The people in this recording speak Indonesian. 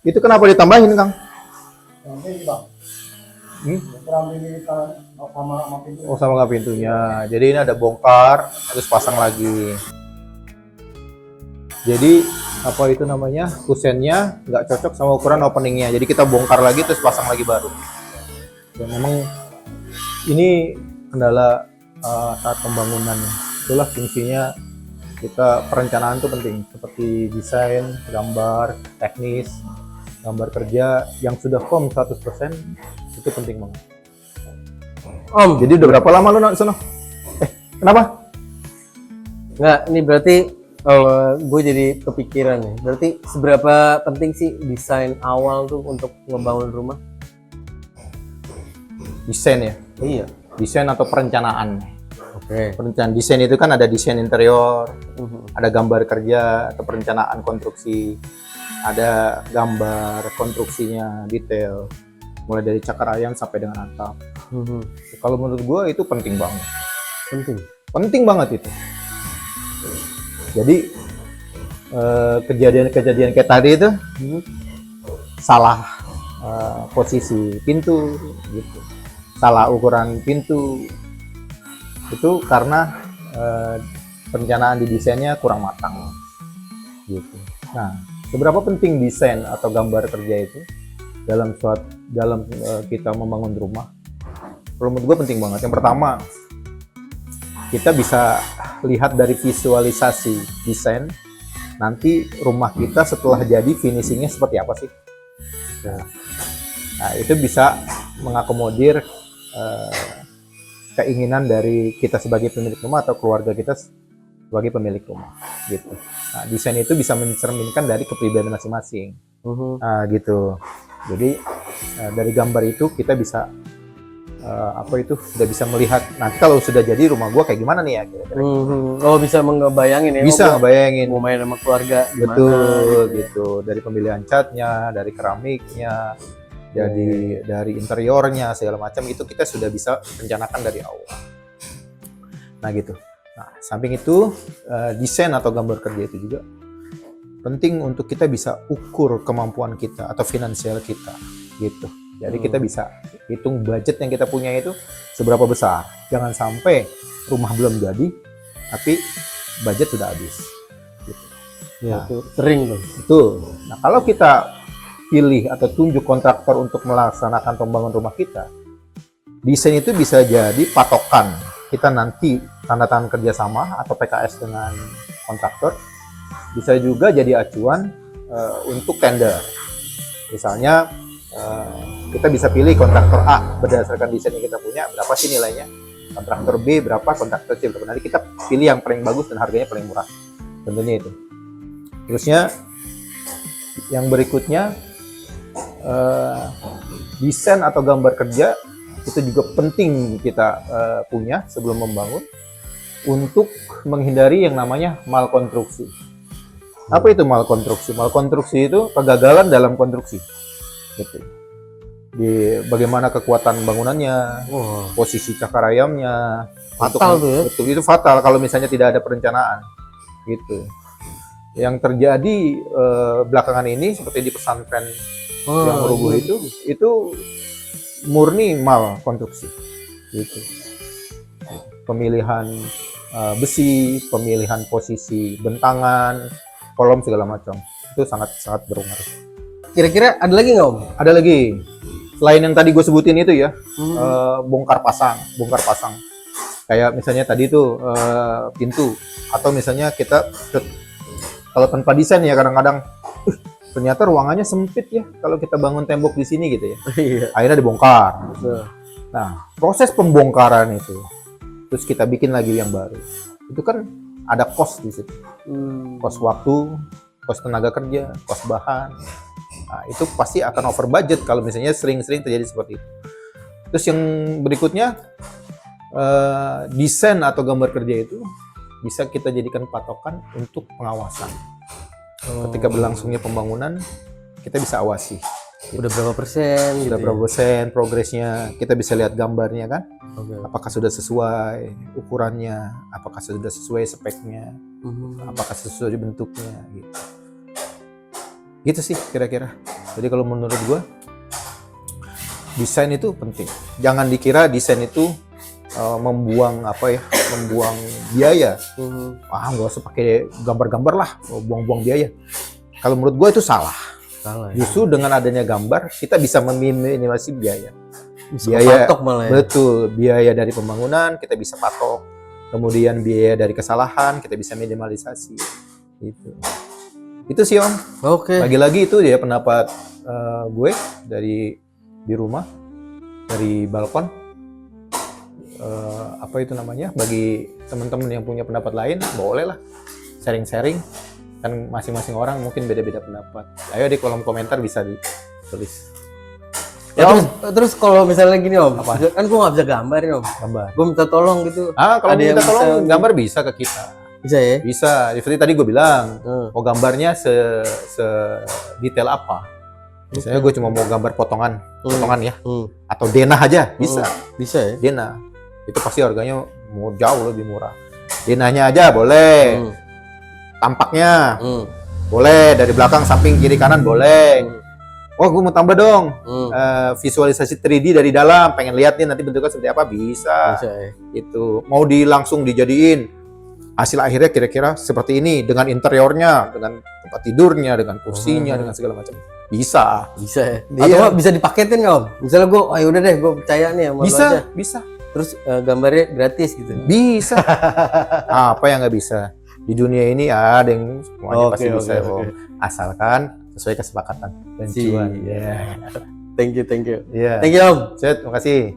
Itu kenapa ditambahin, Kang? Nanti bang, Hmm? kurang ini sama pintu. Oh, sama nggak pintunya. Jadi ini ada bongkar, terus pasang lagi. Jadi apa itu namanya? Kusennya nggak cocok sama ukuran openingnya. Jadi kita bongkar lagi terus pasang lagi baru. Dan memang ini kendala saat pembangunan. Itulah fungsinya kita perencanaan itu penting, seperti desain, gambar, teknis, gambar kerja yang sudah firm 100% itu penting banget. Jadi udah berapa lama lu di sana? Kenapa? Nggak, ini berarti gue jadi kepikiran nih. Berarti seberapa penting sih desain awal tuh untuk ngebangun rumah? Desain ya? Iya. Desain atau perencanaan. Oke. Perencanaan desain itu kan ada desain interior, ada gambar kerja atau perencanaan konstruksi, ada gambar konstruksinya detail, mulai dari cakar ayam sampai dengan atap. Kalau menurut gue itu penting banget. Penting banget itu. Jadi kejadian-kejadian kayak tadi itu salah posisi pintu, gitu, salah ukuran pintu, itu karena perencanaan di desainnya kurang matang, gitu. Nah, seberapa penting desain atau gambar kerja itu dalam kita membangun rumah? Kalau menurut gue penting banget. Yang pertama, kita bisa lihat dari visualisasi desain nanti rumah kita setelah jadi finishingnya seperti apa sih. Nah, itu bisa mengakomodir keinginan dari kita sebagai pemilik rumah atau keluarga kita sebagai pemilik rumah, gitu. Nah, desain itu bisa mencerminkan dari kepribadian masing-masing. Nah, gitu. Jadi dari gambar itu kita bisa sudah bisa melihat nanti kalau sudah jadi rumah gua kayak gimana nih ya kira-kira. Oh, bisa ngebayangin ya? Bisa ngebayangin. Mau main sama keluarga Betul, gitu. Dari pemilihan catnya, dari keramiknya, dari interiornya segala macam itu kita sudah bisa rencanakan dari awal. Nah, gitu. Nah, samping itu desain atau gambar kerja itu juga penting untuk kita bisa ukur kemampuan kita atau finansial kita, gitu. Jadi kita bisa hitung budget yang kita punya itu seberapa besar. Jangan sampai rumah belum jadi, tapi budget sudah habis. Gitu. Ya, itu sering tuh. Betul. Nah, kalau kita pilih atau tunjuk kontraktor untuk melaksanakan pembangunan rumah kita, desain itu bisa jadi patokan kita nanti tanda tangan kerjasama atau PKS dengan kontraktor. Bisa juga jadi acuan untuk tender. Misalnya kita bisa pilih kontraktor A berdasarkan desain yang kita punya, berapa sih nilainya, kontraktor B berapa, kontraktor C berapa. Nanti kita pilih yang paling bagus dan harganya paling murah, tentunya itu. Terusnya yang berikutnya, desain atau gambar kerja itu juga penting kita punya sebelum membangun untuk menghindari yang namanya malkonstruksi. Apa itu malkonstruksi? Malkonstruksi itu kegagalan dalam konstruksi, gitu. Di bagaimana kekuatan bangunannya, posisi cakar ayamnya, Fatal tuh ya. Betul, itu fatal kalau misalnya tidak ada perencanaan, gitu. Yang terjadi belakangan ini seperti di pesantren yang rubuh itu murni mal konstruksi, gitu. Pemilihan besi, pemilihan posisi bentangan, kolom segala macam itu sangat berpengaruh. Kira-kira ada lagi nggak, Om? Ada lagi. Selain yang tadi gue sebutin itu ya, bongkar pasang. Kayak misalnya tadi tuh pintu, atau misalnya kita kalau tanpa desain ya kadang-kadang ternyata ruangannya sempit ya kalau kita bangun tembok di sini gitu ya. Akhirnya dibongkar. Nah, proses pembongkaran itu, terus kita bikin lagi yang baru. Itu kan ada cost di situ. Cost waktu, cost tenaga kerja, cost bahan. Nah, itu pasti akan over budget kalau misalnya sering-sering terjadi seperti itu. Terus yang berikutnya, desain atau gambar kerja itu bisa kita jadikan patokan untuk pengawasan. Ketika berlangsungnya pembangunan, kita bisa awasi. Udah berapa persen? Sudah berapa persen progresnya, kita bisa lihat gambarnya kan. Apakah sudah sesuai ukurannya, apakah sudah sesuai speknya, apakah sesuai bentuknya, gitu. Gitu sih kira-kira. Jadi kalau menurut gua desain itu penting. Jangan dikira desain itu membuang membuang biaya. Nggak usah pakai gambar-gambar lah, buang-buang biaya. Kalau menurut gue itu salah. Salah. Justru dengan adanya gambar kita bisa meminimalisasi biaya. Bisa Biaya, patok malah ya. betul. Biaya dari pembangunan kita bisa patok. Kemudian biaya dari kesalahan kita bisa minimalisasi. Itu sih Om. Oke. Lagi-lagi itu ya pendapat gue dari di rumah, dari balkon. Bagi teman-teman yang punya pendapat lain boleh lah sharing-sharing, kan masing-masing orang mungkin beda-beda pendapat. Ayo di kolom komentar bisa ditulis Ya, terus kalau misalnya gini Om, kan gue nggak bisa gambar ya Om. gambar. Gue minta tolong gitu. Kalau Ada yang minta tolong bisa- gambar bisa ke kita, Bisa ya? bisa. Seperti tadi gue bilang, Hmm. mau gambarnya se detail apa. Misalnya gue cuma mau gambar potongan ya, atau denah aja bisa. Bisa ya? Denah itu pasti harganya mau jauh lebih murah. Denahnya aja boleh, tampaknya boleh, dari belakang, samping, kiri, kanan boleh. Oh, gue mau tambah dong visualisasi 3D dari dalam, pengen lihat nih nanti bentuknya seperti apa, bisa. Bisa ya? Itu mau langsung dijadiin hasil akhirnya kira-kira seperti ini dengan interiornya, dengan tempat tidurnya, dengan kursinya, dengan segala macam, bisa. Bisa ya? Iya. Atau nggak bisa dipaketin nggak Om? Misalnya gue, oh yaudah deh gue percaya nih sama lu aja. Bisa. Terus gambarnya gratis gitu. Bisa. Apa yang nggak bisa? Di dunia ini ada yang semuanya pasti bisa. Om. Asalkan sesuai kesepakatan dan Siap. cuan. Ya. Thank you. Iya. Thank you Om. Terima kasih.